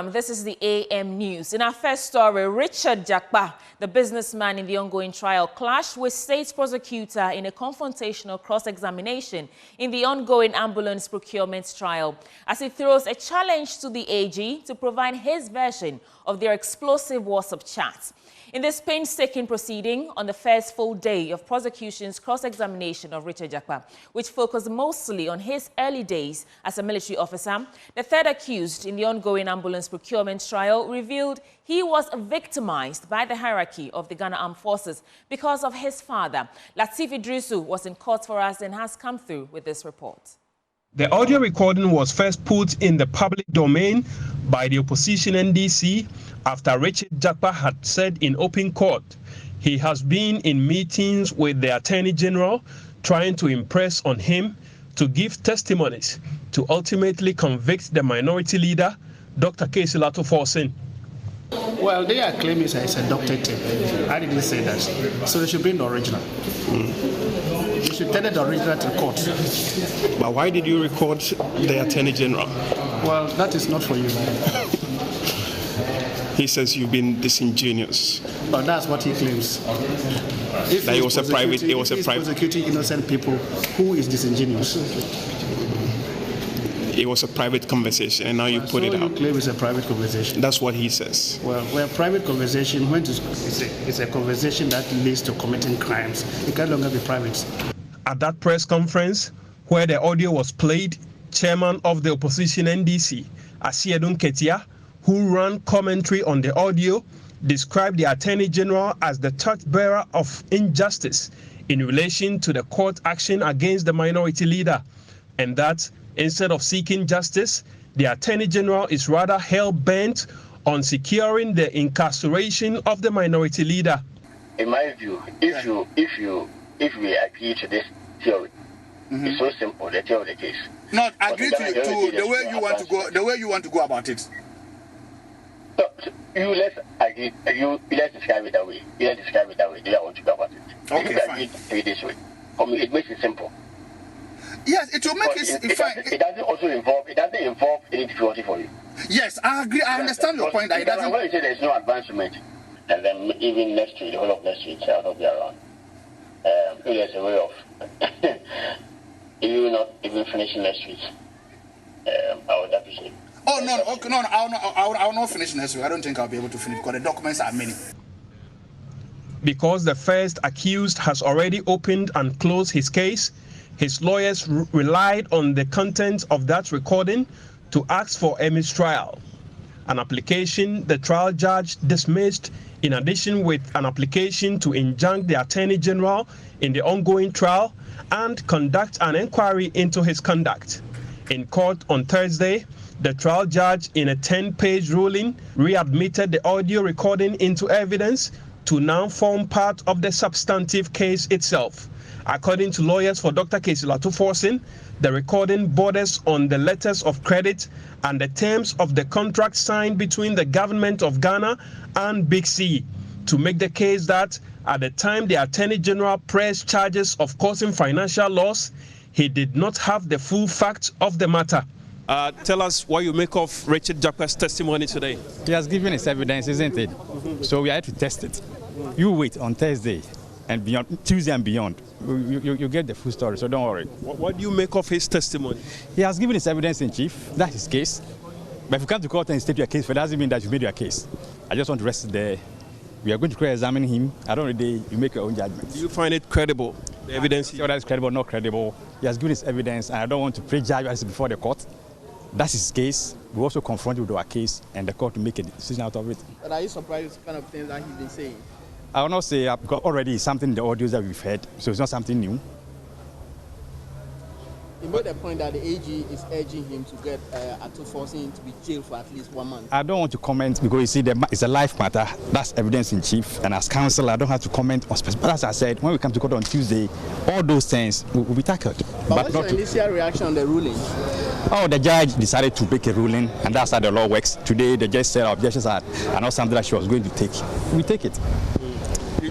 Welcome. This is the AM News. In our first story, Richard Jakpa, the businessman in the ongoing trial, clashed with state prosecutor in a confrontational cross-examination in the ongoing ambulance procurement trial, as he throws a challenge to the AG to provide his version of their explosive WhatsApp chat. In this painstaking proceeding, on the first full day of prosecution's cross-examination of Richard Jakpa, which focused mostly on his early days as a military officer, the third accused in the ongoing ambulance procurement trial revealed he was victimized by the hierarchy of the Ghana Armed Forces because of his father. Latif Idrisu was in court for us and has come through with this report. The audio recording was first put in the public domain by the opposition NDC after Richard Jakpa had said in open court he has been in meetings with the Attorney General trying to impress on him to give testimonies to ultimately convict the minority leader, Dr. Kesilato Forsen. Well, they are claiming it's a doctored tape. I didn't say that. So they should bring the original. You should tell the original to the court. But why did you record the Attorney General? Well, that is not for you. He says you've been disingenuous. But that's what he claims. If that it was prosecuting innocent people, who is disingenuous? It was a private conversation, and now you put it out. You claim it's a private conversation. That's what he says. Well, where private conversation, it's a conversation that leads to committing crimes, it can no longer be private. At that press conference, where the audio was played, chairman of the opposition NDC, Asiedun Ketia, who ran commentary on the audio, described the Attorney General as the torchbearer of injustice in relation to the court action against the minority leader, and that instead of seeking justice, the Attorney General is rather hell-bent on securing the incarceration of the minority leader. In my view, if we agree to this theory, it's so simple, the theory of the case. Not agree to the way you want to go, the way you want to go about it. So let's agree. Let's describe it that way. Let's describe it that way. I want to go about it. Okay, if fine. Agree this way. It makes it simple. Yes, it will make it fine. It doesn't involve any difficulty for you. Yes, I agree. I understand your point. That it doesn't. When you say there's no advancement, and then even next week, the whole of next week, I'll not be around. There's a way of you will not even finish next week. I would appreciate. Oh no! Okay, no! I will not finish next week. I don't think I'll be able to finish because the documents are many. Because the first accused has already opened and closed his case, his lawyers relied on the contents of that recording to ask for a mistrial, an application the trial judge dismissed, in addition with an application to injunct the Attorney General in the ongoing trial and conduct an inquiry into his conduct. In court on Thursday, the trial judge, in a 10-page ruling, readmitted the audio recording into evidence to now form part of the substantive case itself. According to lawyers for Dr. Kesilato Forsen, the recording borders on the letters of credit and the terms of the contract signed between the government of Ghana and Big C to make the case that at the time the Attorney General pressed charges of causing financial loss, he did not have the full facts of the matter. Tell us what you make of Richard Jakpa's testimony today. He has given his evidence, isn't it? So we are to test it. You wait on Thursday and beyond, Tuesday and beyond. You get the full story, so don't worry. What do you make of his testimony? He has given his evidence in chief. That's his case. But if you come to court and state your case, it doesn't mean that you made your case. I just want to rest there. We are going to examine him. I don't really, you make your own judgment. Do you find it credible, the evidence? Whether it's credible or not credible. He has given his evidence, and I don't want to prejudge us before the court. That's his case. We also confront with our case, and the court to make a decision out of it. But are you surprised with the kind of things that he's been saying? I will not say, because already something in the audios that we've heard, so it's not something new. He made a point that the AG is urging him to get forcing him to be jailed for at least 1 month. I don't want to comment because you see, it's a life matter. That's evidence in chief, and as counsel, I don't have to comment on specific. But as I said, when we come to court on Tuesday, all those things will be tackled. But what's your initial reaction on the ruling? Oh, the judge decided to make a ruling, and that's how the law works. Today, the judge said our objections are not something that she was going to take. We take it.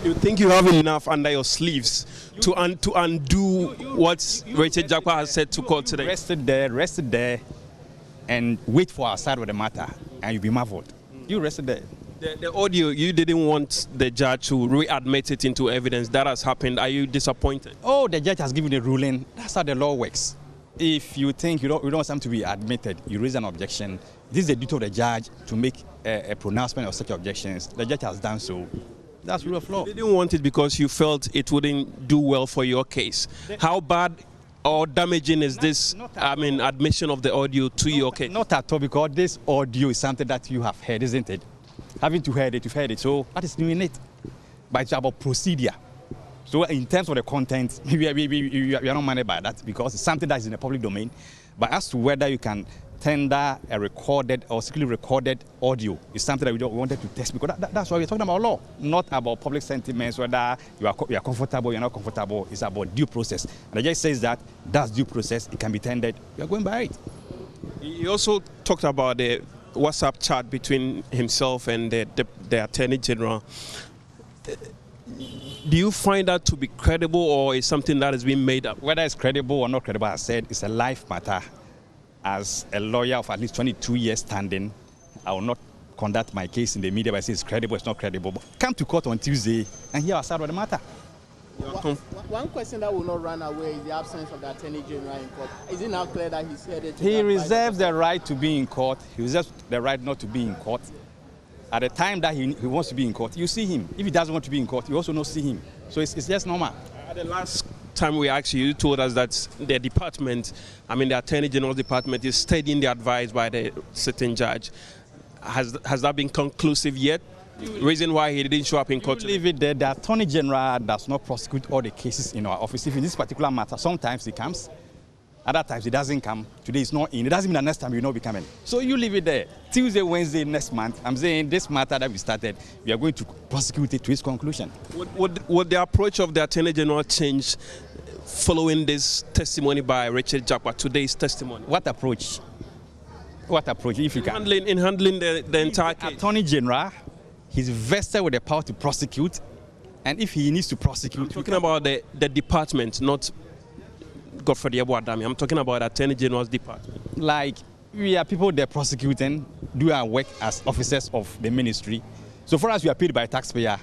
You think you have enough under your sleeves to undo what Richard Jakpa has said to court today? Rested there, and wait for our side of the matter. and you'll be marveled. You rested there. The audio, you didn't want the judge to readmit it into evidence. That has happened. Are you disappointed? Oh, the judge has given a ruling. That's how the law works. If you think you don't want something to be admitted, you raise an objection. This is the duty of the judge to make a pronouncement of such objections. The judge has done so. That's rule of law. You didn't want it because you felt it wouldn't do well for your case. How bad or damaging is this, admission of the audio to your case? Not at all, because this audio is something that you have heard, isn't it? Having to heard it, you've heard it. So what is new in it? But it's about procedure. So in terms of the content, we are not minded by that because it's something that is in the public domain. But as to whether you can tender a recorded or secretly recorded audio is something that we wanted to test, because that's why we're talking about law, not about public sentiments, whether you are comfortable, you're not comfortable. It's about due process. And the judge says that that's due process. It can be tendered. We are going by it. He also talked about the WhatsApp chat between himself and the Attorney General. Do you find that to be credible, or is something that has been made up? Whether it's credible or not credible, I said it's a life matter. As a lawyer of at least 22 years standing, I will not conduct my case in the media by saying it's credible, it's not credible. But come to court on Tuesday and hear our side of the matter. One question that will not run away is the absence of the Attorney General in court. Is it now clear that he's headed to He reserves the right to be in court. He reserves the right not to be in court. At the time that he wants to be in court, you see him. If he doesn't want to be in court, you also not see him. So it's just normal. The last time we asked you, you told us that the department, the Attorney General's department, is studying the advice by the sitting judge. Has that been conclusive yet? Reason why he didn't show up in court? Leave it there. The Attorney General does not prosecute all the cases in our office. If in this particular matter, sometimes he comes, other times he doesn't come. Today he's not in. It doesn't mean that next time he will not be coming. So you leave it there. Tuesday, Wednesday, next month, I'm saying this matter that we started, we are going to prosecute it to its conclusion. Would the approach of the Attorney General change following this testimony by Richard Jakpa, today's testimony? What approach? What approach, if you can? In handling the entire case. Attorney General, he's vested with the power to prosecute, and if he needs to prosecute... I'm talking about the department, not Godfrey Adami. I'm talking about Attorney General's department. Like, we are people that prosecuting, do our work as officers of the ministry. So for us, we are paid by taxpayer.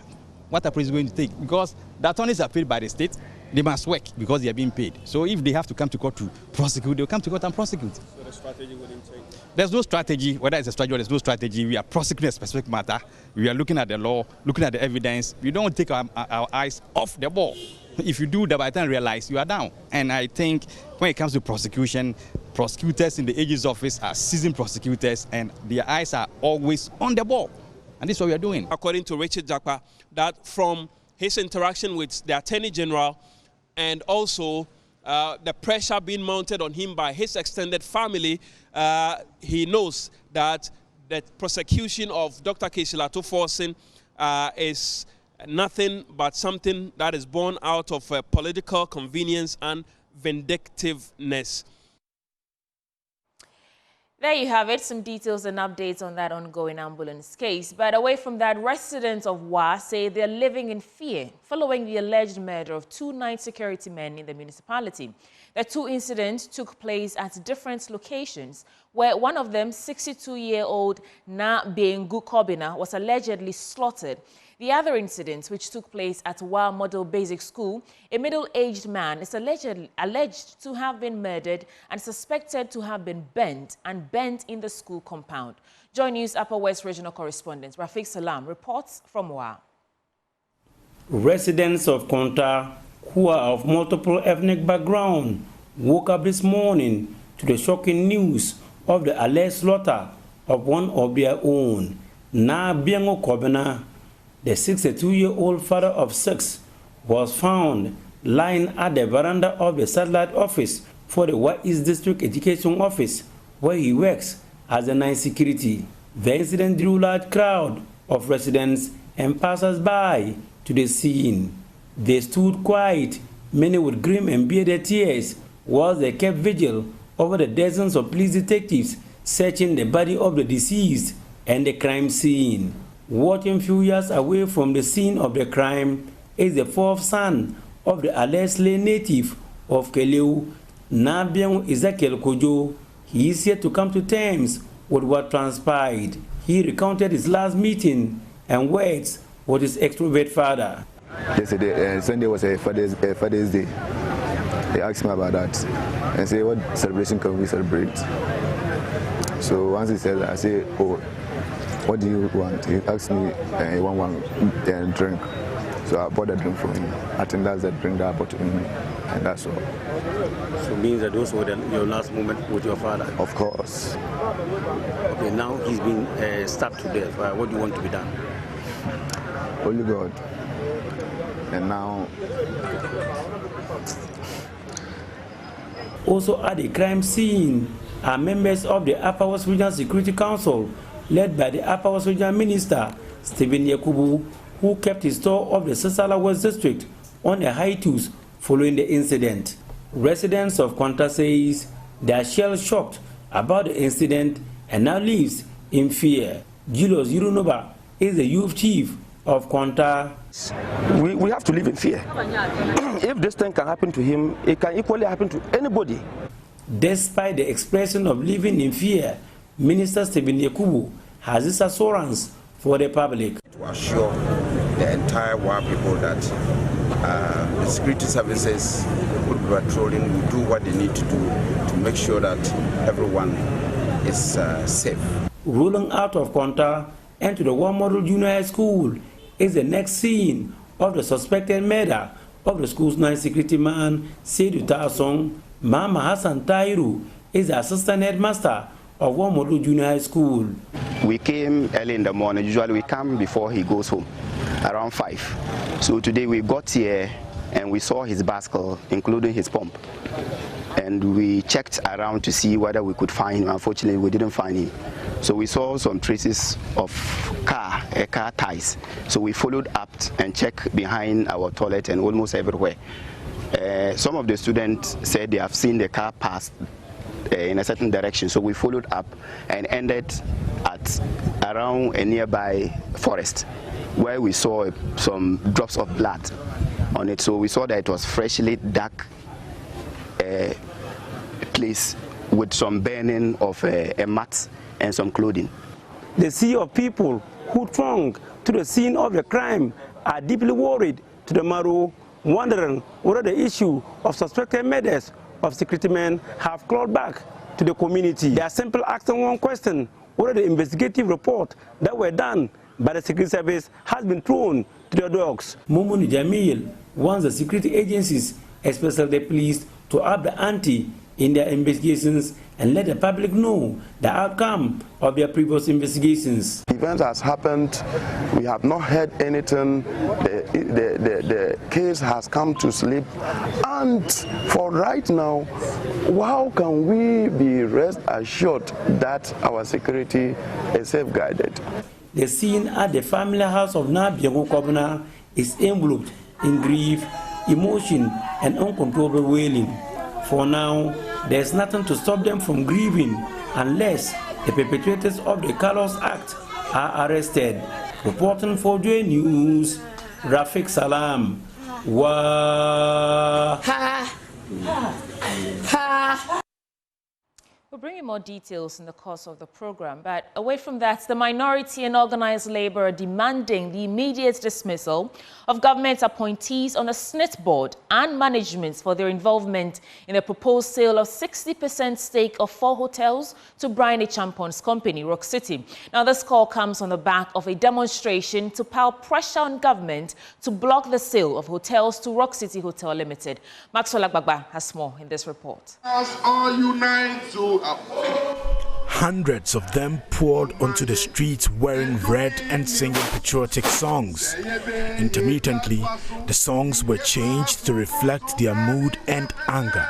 What approach is going to take? Because the attorneys are paid by the state, they must work because they are being paid. So if they have to come to court to prosecute, they'll come to court and prosecute. So the strategy wouldn't change? There's no strategy. Whether it's a strategy or there's no strategy, we are prosecuting a specific matter. We are looking at the law, looking at the evidence. We don't take our eyes off the ball. If you do that, by the time you realize, you are down. And I think when it comes to prosecution, prosecutors in the AG's office are seasoned prosecutors, and their eyes are always on the ball. And this is what we are doing. According to Richard Jakpa, that from his interaction with the Attorney General and also the pressure being mounted on him by his extended family, he knows that the prosecution of Dr. Keshila Tuforsin is nothing but something that is born out of political convenience and vindictiveness. There you have it, some details and updates on that ongoing ambulance case. But away from that, residents of Wa say they're living in fear following the alleged murder of 2 night security men in the municipality. The 2 incidents took place at different locations, where one of them, 62-year-old Na Bengu Kobina, was allegedly slaughtered. The other incident, which took place at Wa Model Basic School, a middle-aged man is alleged to have been murdered and suspected to have been burnt in the school compound. Joy News Upper West Regional Correspondent Rafiq Salam reports from Wa. Residents of Konta, who are of multiple ethnic background, woke up this morning to the shocking news of the alleged slaughter of one of their own, Na Bengu Kobina. The 62-year-old father of 6 was found lying at the veranda of the satellite office for the Wa East District Education Office, where he works as a night security. The incident drew a large crowd of residents and passers-by to the scene. They stood quiet, many with grim and bearded tears, while they kept vigil over the dozens of police detectives searching the body of the deceased and the crime scene. Walking few yards away from the scene of the crime is the 4th son of the alleged native of Keleu, Nabiang Ezekiel Kojo. He is yet to come to terms with what transpired. he recounted his last meeting and words with his extrovert father. Yesterday, Sunday was a Father's Day. They asked me about that and say, what celebration can we celebrate? So once he said that, I say, oh, what do you want? He asked me, he want one drink. So I bought a drink for him. I think that's the drink that I bought to him, and that's all. So it means that those were your last moment with your father? Of course. Okay, now he's been stabbed to death. What do you want to be done? Only God. And now... Also at the crime scene are members of the Upper West Regional Security Council, led by the Upper West Regional Minister, Stephen Yakubu, who kept his store of the Sisala West District on a hiatus following the incident. Residents of Kwanta says they are shell-shocked about the incident and now lives in fear. Julius Yurunoba is the youth chief of Kwanta. We have to live in fear. If this thing can happen to him, it can equally happen to anybody. Despite the expression of living in fear, Minister Stephen Yakubu has this assurance for the public. To assure the entire Wa people that the security services will be patrolling, will do what they need to do to make sure that everyone is safe. Rolling out of Kwanta and to the War Model Junior High School is the next scene of the suspected murder of the school's night security man, Seydou Tarsong. Mama Hassan Tairu is the assistant headmaster of War Model Junior High School. We came early in the morning. Usually we come before he goes home, around 5. So today we got here and we saw his bicycle, including his pump. And we checked around to see whether we could find him. Unfortunately, we didn't find him. So we saw some traces of car tires. So we followed up and checked behind our toilet and almost everywhere. Some of the students said they have seen the car pass in a certain direction. So we followed up and ended at around a nearby forest where we saw some drops of blood on it. So we saw that it was freshly dug place with some burning of a mat and some clothing. The sea of people who thronged to the scene of the crime are deeply worried to the marrow, wondering whether the issue of suspected murders of security men have clawed back to the community. They are simply asking one question, whether the investigative report that were done by the security service has been thrown to the dogs. Mumuni Jamil wants the security agencies, especially the police, to up the ante in their investigations and let the public know the outcome of their previous investigations. Event has happened, we have not heard anything, the case has come to sleep, and for right now, how can we be rest assured that our security is safeguarded? The scene at the family house of Nabiago Kobna is enveloped in grief, emotion, and uncontrollable wailing. For now, there's nothing to stop them from grieving unless the perpetrators of the Carlos Act are arrested. Reporting for Joy News, Rafiq Salam. We'll bring you more details in the course of the program, but away from that, the minority and organized labor are demanding the immediate dismissal of government appointees on the SNIT board and management for their involvement in the proposed sale of 60% stake of 4 hotels to Brian Champon's company, Rock City. Now, this call comes on the back of a demonstration to pile pressure on government to block the sale of hotels to Rock City Hotel Limited. Maxwell Agbagba has more in this report. All unite to Hundreds of them poured onto the streets wearing red and singing patriotic songs. Intermittently, the songs were changed to reflect their mood and anger.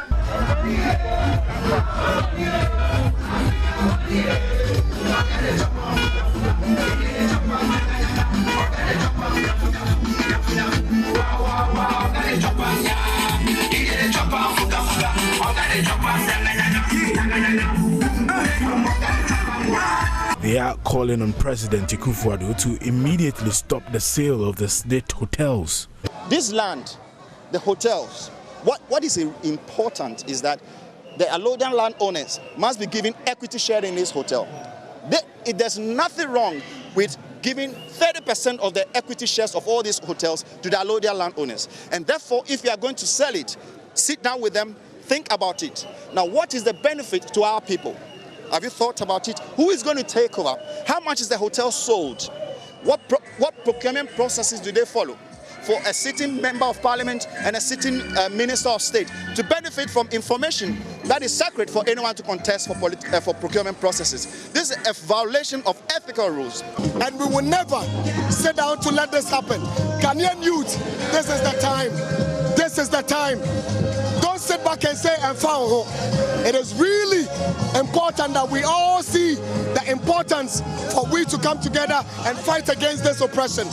They are calling on President Akufo-Addo to immediately stop the sale of the SNIT hotels. This land, the hotels, what is important is that the Alodian landowners must be given equity share in this hotel. There's nothing wrong with giving 30% of the equity shares of all these hotels to the allodial landowners. And therefore, if you are going to sell it, sit down with them, think about it. Now, what is the benefit to our people? Have you thought about it? Who is going to take over? How much is the hotel sold? What procurement processes do they follow for a sitting member of parliament and a sitting minister of state to benefit from information that is sacred for anyone to contest for procurement processes? This is a violation of ethical rules. And we will never sit down to let this happen. Ghanaian youth, this is the time. This is the time. Don't sit back and say, it is really important that we all see the importance for we to come together and fight against this oppression.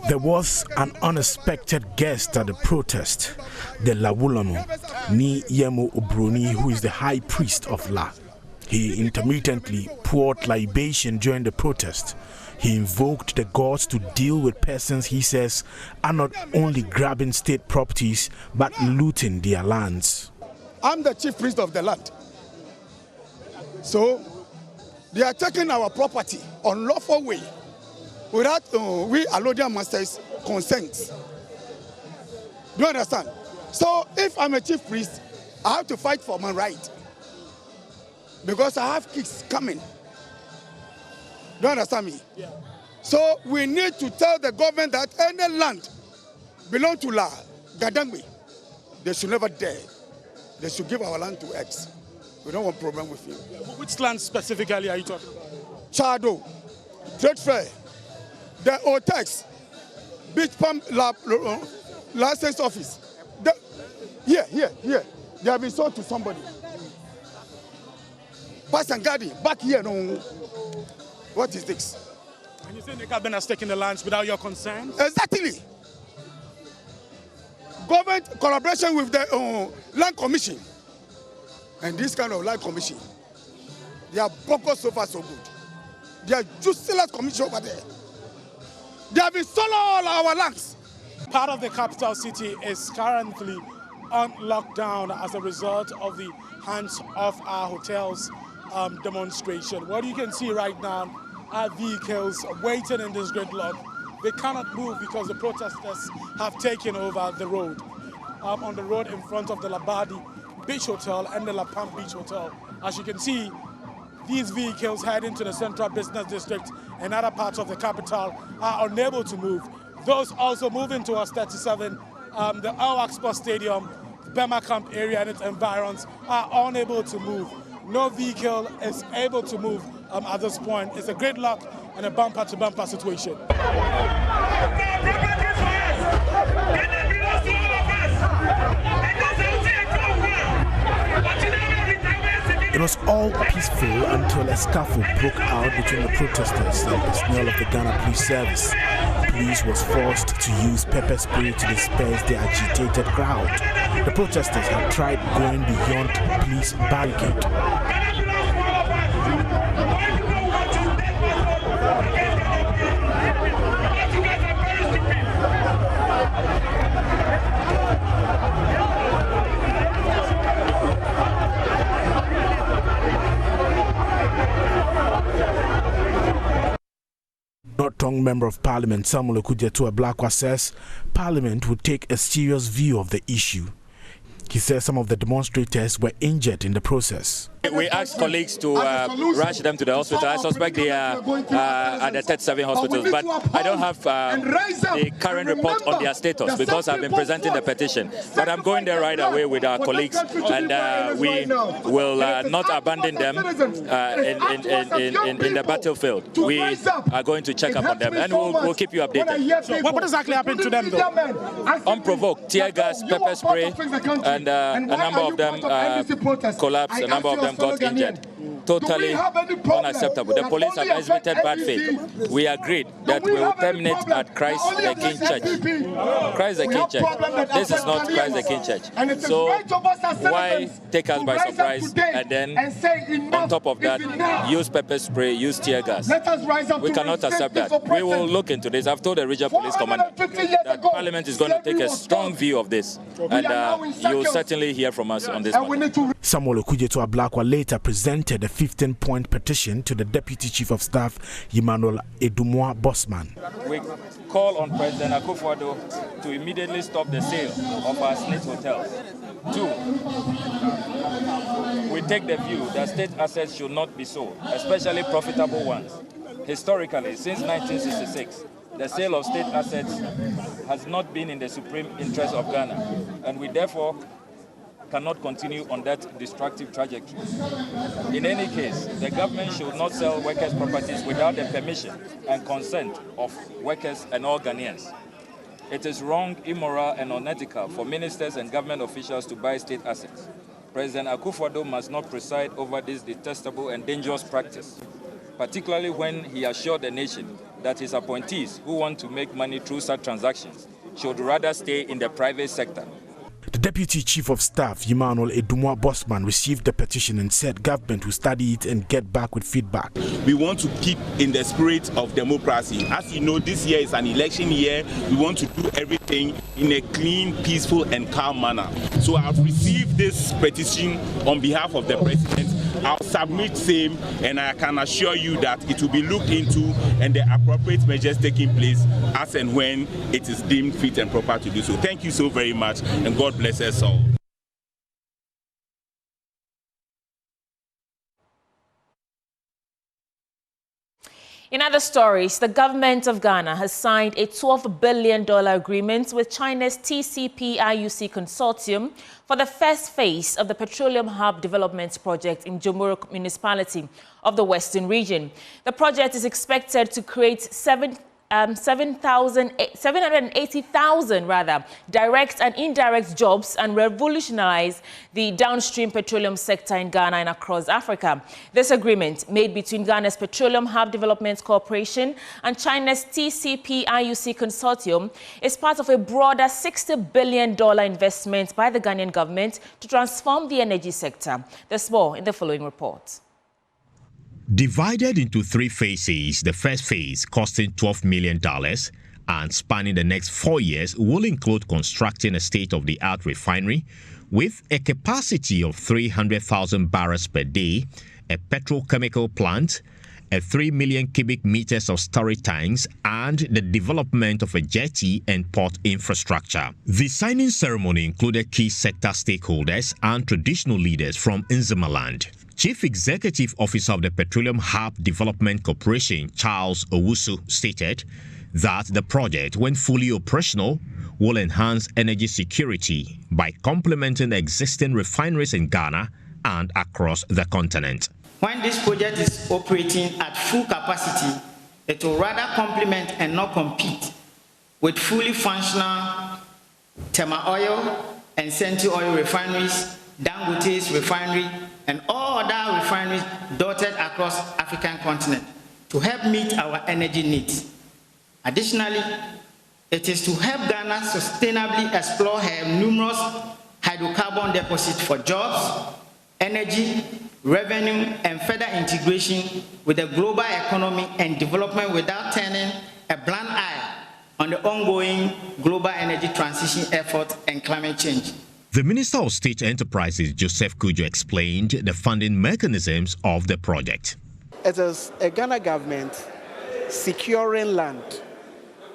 There was an unexpected guest at the protest, the Lawulamu, Ni Yemo Obroni, who is the high priest of La. He intermittently poured libation during the protest. He invoked the gods to deal with persons he says are not only grabbing state properties but looting their lands. I'm the chief priest of the land. So they are taking our property on lawful way without we allodial masters' consent. Do you understand? So if I'm a chief priest, I have to fight for my right because I have kids coming. Do you understand me? Yeah. So we need to tell the government that any land belong to La Gadangwe, they should never dare. They should give our land to X. We don't want problem with you. Yeah, which land specifically are you talking about? Chado, Trade Fair, the OTEX, Beach Pump License Office. Here. They have been sold to somebody. Pass and Gadi, back here, no. What is this? And you say the government has taken the lands without your consent? Exactly. Government collaboration with the land commission. And this kind of land commission, they are bogus so far so good. They are useless commission over there. They have been sold all our lands. Part of the capital city is currently on lockdown as a result of the hands off our hotels demonstration. What you can see right now are vehicles waiting in this gridlock. They cannot move because the protesters have taken over the road. On the road in front of the Labadi Beach Hotel and the La Palm Beach Hotel. As you can see, these vehicles heading to the Central Business District and other parts of the capital are unable to move. Those also moving towards 37, the Al Sports Stadium, Bema Camp area and its environs are unable to move. No vehicle is able to move at this point. It's a gridlock and a bumper-to-bumper situation. It was all peaceful until a scuffle broke out between the protesters and personnel of the Ghana Police Service. Police was forced to use pepper spray to disperse the agitated crowd. The protesters had tried going beyond police barricade. North-Tongue Member of Parliament Samuel Okudzeto Ablakwa says Parliament would take a serious view of the issue. He says some of the demonstrators were injured in the process. We asked colleagues to rush them to the hospital. I suspect they are at the 37 hospitals, but I don't have the current report on their status because I've been presenting the petition. But I'm going there right away with our colleagues, and we will not abandon them in the battlefield. We are going to check up on them, and we'll keep you updated. So what exactly happened to them, though? Unprovoked, tear gas, pepper spray, and a number of them collapsed, a number of them got injured. totally unacceptable. The police have exhibited bad faith. We agreed that we will terminate at Christ the King Church. Christ the King Church. This is not Christ the King Church. So why take us by surprise and then on top of that use pepper spray, use tear gas? We cannot accept that. We will look into this. I've told the regional police commander that Parliament is going to take a strong view of this, and you'll certainly hear from us on this matter. Samuel Okudzeto Ablakwa later presented a 15-point petition to the Deputy Chief of Staff, Emmanuel Edumwa Bosman. We call on President Akufo-Addo to immediately stop the sale of our state hotels. 2, we take the view that state assets should not be sold, especially profitable ones. Historically, since 1966, the sale of state assets has not been in the supreme interest of Ghana, and we therefore cannot continue on that destructive trajectory. In any case, the government should not sell workers' properties without the permission and consent of workers and all Ghanaians. It is wrong, immoral, and unethical for ministers and government officials to buy state assets. President Akufo-Addo must not preside over this detestable and dangerous practice, particularly when he assured the nation that his appointees who want to make money through such transactions should rather stay in the private sector. The Deputy Chief of Staff, Emmanuel Edumwa Bosman, received the petition and said government will study it and get back with feedback. We want to keep in the spirit of democracy. As you know, this year is an election year. We want to do everything in a clean, peaceful, and calm manner. So I've received this petition on behalf of the President. I'll submit same, and I can assure you that it will be looked into and the appropriate measures taking place as and when it is deemed fit and proper to do so. Thank you so very much, and God bless us all. In other stories, the government of Ghana has signed a $12 billion agreement with China's TCP-IUC consortium for the first phase of the Petroleum Hub development project in Jomoro municipality of the Western region. The project is expected to create 780,000 direct and indirect jobs and revolutionize the downstream petroleum sector in Ghana and across Africa. This agreement, made between Ghana's Petroleum Hub Development Corporation and China's TCP-IUC consortium, is part of a broader $60 billion investment by the Ghanaian government to transform the energy sector. There's more in the following report. Divided into 3 phases, the first phase, costing $12 million and spanning the next 4 years, will include constructing a state-of-the-art refinery with a capacity of 300,000 barrels per day, a petrochemical plant, a 3 million cubic meters of storage tanks, and the development of a jetty and port infrastructure. The signing ceremony included key sector stakeholders and traditional leaders from Nzemaland. Chief Executive Officer of the Petroleum Hub Development Corporation, Charles Owusu, stated that the project, when fully operational, will enhance energy security by complementing existing refineries in Ghana and across the continent. When this project is operating at full capacity, it will rather complement and not compete with fully functional Tema Oil and Senti Oil refineries, Dangote's refinery, and all other refineries dotted across African continent to help meet our energy needs. Additionally, it is to help Ghana sustainably explore her numerous hydrocarbon deposits for jobs, energy, revenue, and further integration with the global economy and development without turning a blind eye on the ongoing global energy transition effort and climate change. The Minister of State Enterprises, Joseph Kujo, explained the funding mechanisms of the project. It is a Ghana government securing land,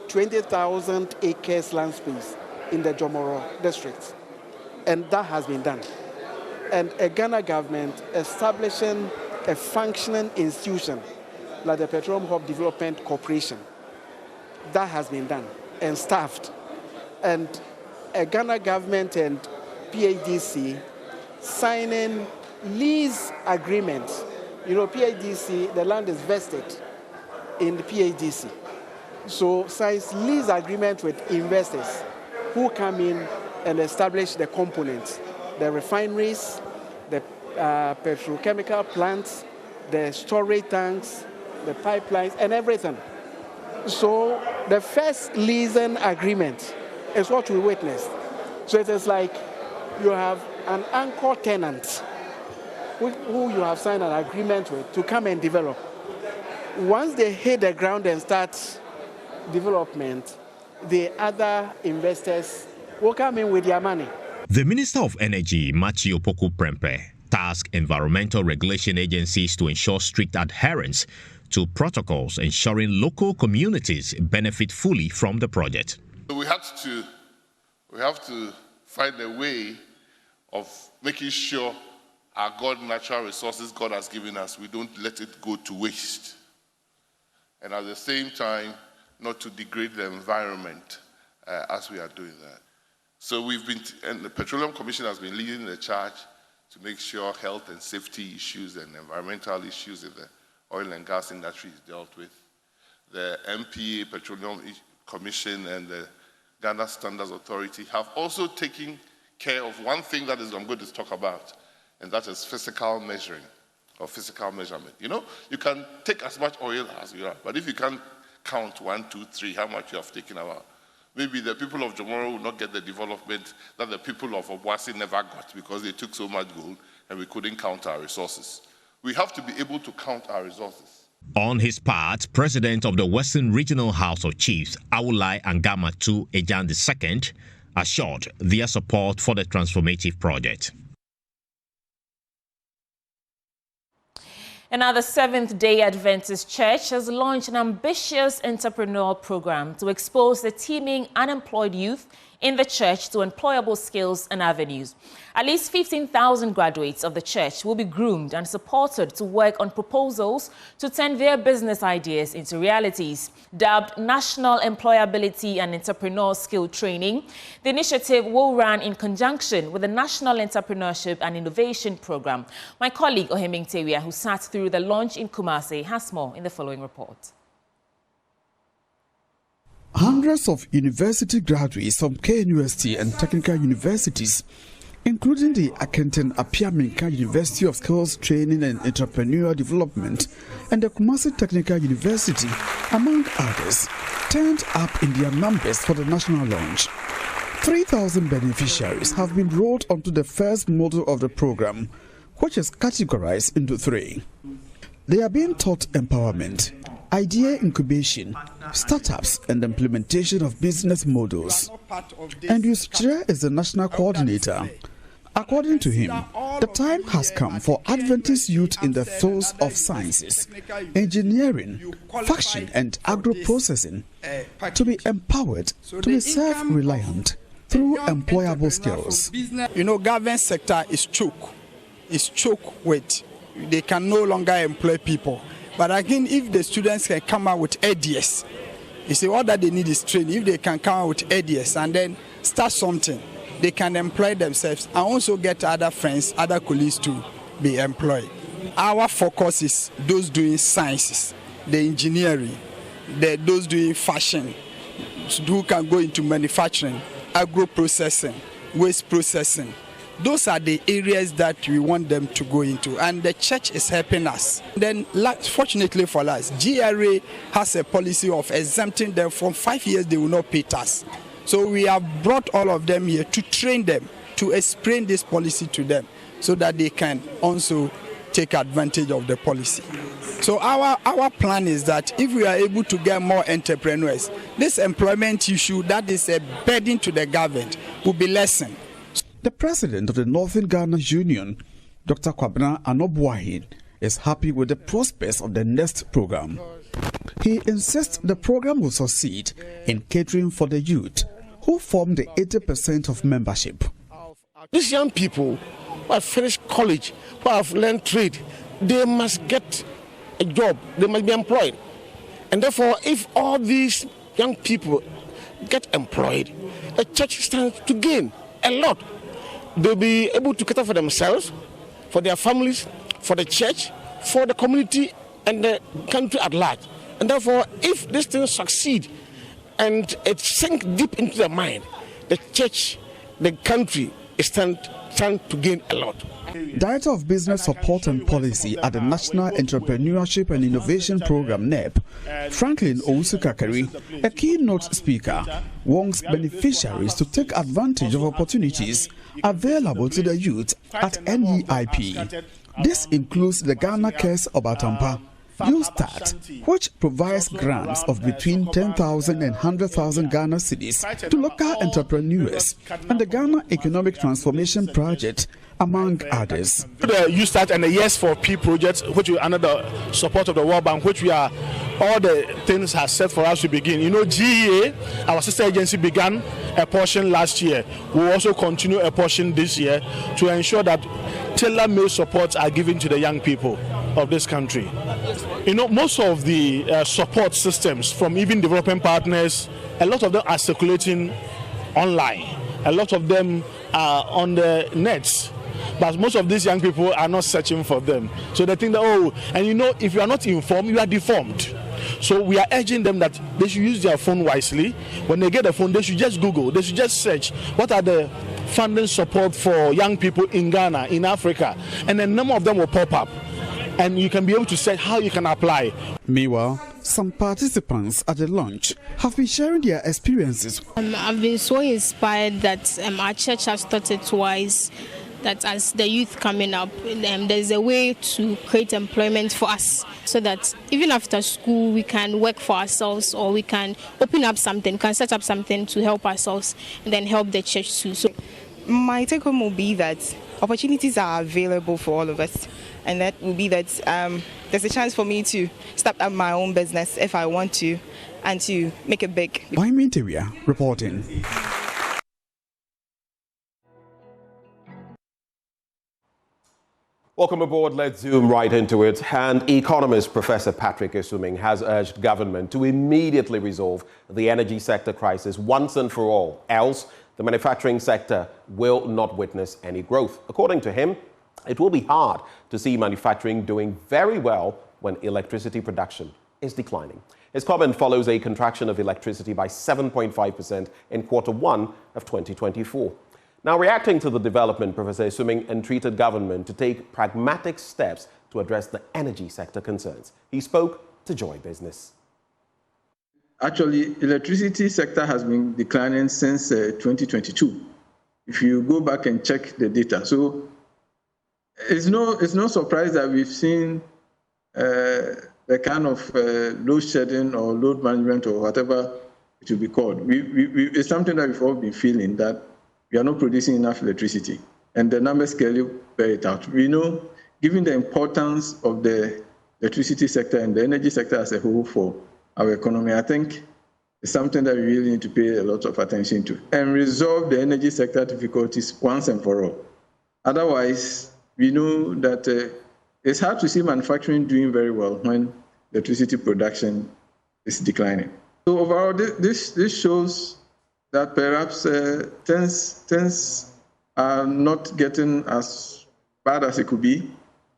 20,000 acres land space in the Jomoro district, and that has been done. And a Ghana government establishing a functioning institution like the Petroleum Hub Development Corporation, that has been done and staffed. And a Ghana government and PADC signing lease agreements. You know, PADC, the land is vested in the PADC. So signs lease agreement with investors who come in and establish the components, the refineries, the petrochemical plants, the storage tanks, the pipelines, and everything. So the first leasing agreement is what we witnessed. So it is like you have an anchor tenant who you have signed an agreement with to come and develop. Once they hit the ground and start development, the other investors will come in with their money. The Minister of Energy, Matthew Opoku Prempeh, tasked environmental regulation agencies to ensure strict adherence to protocols, ensuring local communities benefit fully from the project. We have to find a way of making sure our natural resources God has given us, we don't let it go to waste. And at the same time, not to degrade the environment as we are doing that. So and the Petroleum Commission has been leading the charge to make sure health and safety issues and environmental issues in the oil and gas industry is dealt with. The MPA, Petroleum Commission, and the Ghana Standards Authority have also taken care of one thing that I'm going to talk about, and that is physical measuring or physical measurement. You know, you can take as much oil as you have, but if you can't count 1, 2, 3, how much you have taken out, maybe the people of Jomoro will not get the development that the people of Obuasi never got because they took so much gold and we couldn't count our resources. We have to be able to count our resources. On his part, President of the Western Regional House of Chiefs, Awulai Angamatu Ejan II, assured their support for the transformative project. Another Seventh-day Adventist Church has launched an ambitious entrepreneurial program to expose the teeming unemployed youth in the church to employable skills and avenues. At least 15,000 graduates of the church will be groomed and supported to work on proposals to turn their business ideas into realities. Dubbed National Employability and Entrepreneurial Skill Training, the initiative will run in conjunction with the National Entrepreneurship and Innovation Program. My colleague Oheming Tewia, who sat through the launch in Kumasi, has more in the following report. Hundreds of university graduates from KNUST and technical universities, including the Akenton Apiaminka University of Skills Training and Entrepreneurial Development and the Kumasi Technical University, among others, turned up in their numbers for the national launch. 3,000 beneficiaries have been rolled onto the first module of the program, which is categorized into 3. They are being taught empowerment, idea incubation, startups, and implementation of business models. And Yusra is the national coordinator. According to him, the time has come for Adventist youth in the fields of sciences, engineering, fashion, and agro-processing to be empowered to be self-reliant through employable skills. You know, government sector is choked. It's choked with, they can no longer employ people. But again, if the students can come out with ideas, you see, all that they need is training. If they can come out with ideas and then start something, they can employ themselves and also get other friends, other colleagues to be employed. Our focus is those doing sciences, the engineering, those doing fashion, who can go into manufacturing, agro-processing, waste processing. Those are the areas that we want them to go into, and the church is helping us. Then, fortunately for us, GRA has a policy of exempting them from 5 years, they will not pay tax. So we have brought all of them here to train them, to explain this policy to them, so that they can also take advantage of the policy. So our plan is that if we are able to get more entrepreneurs, this employment issue that is a burden to the government will be lessened. The president of the Northern Ghana Union, Dr. Kwabena Anobwahin, is happy with the prospects of the next program. He insists the program will succeed in catering for the youth, who form the 80% of membership. These young people who have finished college, who have learned trade, they must get a job, they must be employed. And therefore, if all these young people get employed, the church stands to gain a lot. They'll be able to cater for themselves, for their families, for the church, for the community and the country at large. And therefore, if this thing succeeds and it sinks deep into the mind, the church, the country stand to gain a lot. Director of Business Support and Policy at the National Entrepreneurship and Innovation Program, NEP, Franklin Owusu-Kakari, a keynote speaker, wants beneficiaries to take advantage of opportunities available to the youth at NEIP. This includes the Ghana Cares Obatampa You Start, which provides grants of between 10,000 and 100,000 Ghana cedis to local entrepreneurs, and the Ghana Economic Transformation Project, among others. The You Start and the Yes for P project, which is under the support of the World Bank, which we are, all the things have set for us to begin. You know, GEA, our sister agency, began a portion last year. We will also continue a portion this year to ensure that tailor-made supports are given to the young people of this country. You know, most of the support systems from even development partners, a lot of them are circulating online. A lot of them are on the nets. But most of these young people are not searching for them. So they think that, oh, and you know, if you are not informed, you are deformed. So we are urging them that they should use their phone wisely. When they get a phone, they should just Google, they should just search what are the funding support for young people in Ghana, in Africa. And a number of them will pop up. And you can be able to say how you can apply. Meanwhile, some participants at the launch have been sharing their experiences. I've been so inspired that our church has thought it twice, that as the youth coming up, there's a way to create employment for us, so that even after school we can work for ourselves, or we can open up something, can set up something to help ourselves and then help the church too. So my take home will be that opportunities are available for all of us, and that will be that there's a chance for me to start up my own business if I want to, and to make it big. Interior reporting. Welcome aboard. Let's zoom right into it. And economist Professor Patrick Esuming has urged government to immediately resolve the energy sector crisis once and for all. Else, the manufacturing sector will not witness any growth. According to him, it will be hard to see manufacturing doing very well when electricity production is declining. His comment follows a contraction of electricity by 7.5% in Q1 of 2024. Now, reacting to the development, Professor Esuming entreated government to take pragmatic steps to address the energy sector concerns. He spoke to Joy Business. Actually, electricity sector has been declining since 2022. If you go back and check the data, so it's no surprise that we've seen the kind of load shedding or load management or whatever it will be called. It's something that we've all been feeling, that we are not producing enough electricity, and the numbers clearly bear it out. We know, given the importance of the electricity sector and the energy sector as a whole for our economy, I think it's something that we really need to pay a lot of attention to and resolve the energy sector difficulties once and for all. Otherwise, we know that it's hard to see manufacturing doing very well when electricity production is declining. So overall, this shows that perhaps things are not getting as bad as it could be,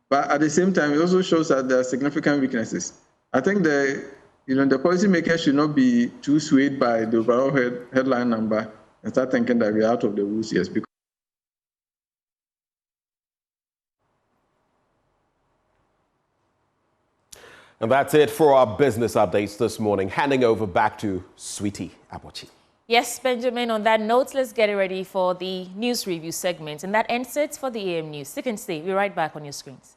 but at the same time, it also shows that there are significant weaknesses. I think the policymakers should not be too swayed by the overall headline number and start thinking that we're out of the woods yet. And that's it for our business updates this morning. Handing over back to Sweetie Abochi. Yes, Benjamin, on that note, let's get ready for the news review segment. And that ends it for the AM News. Stick and stay. We're right back on your screens.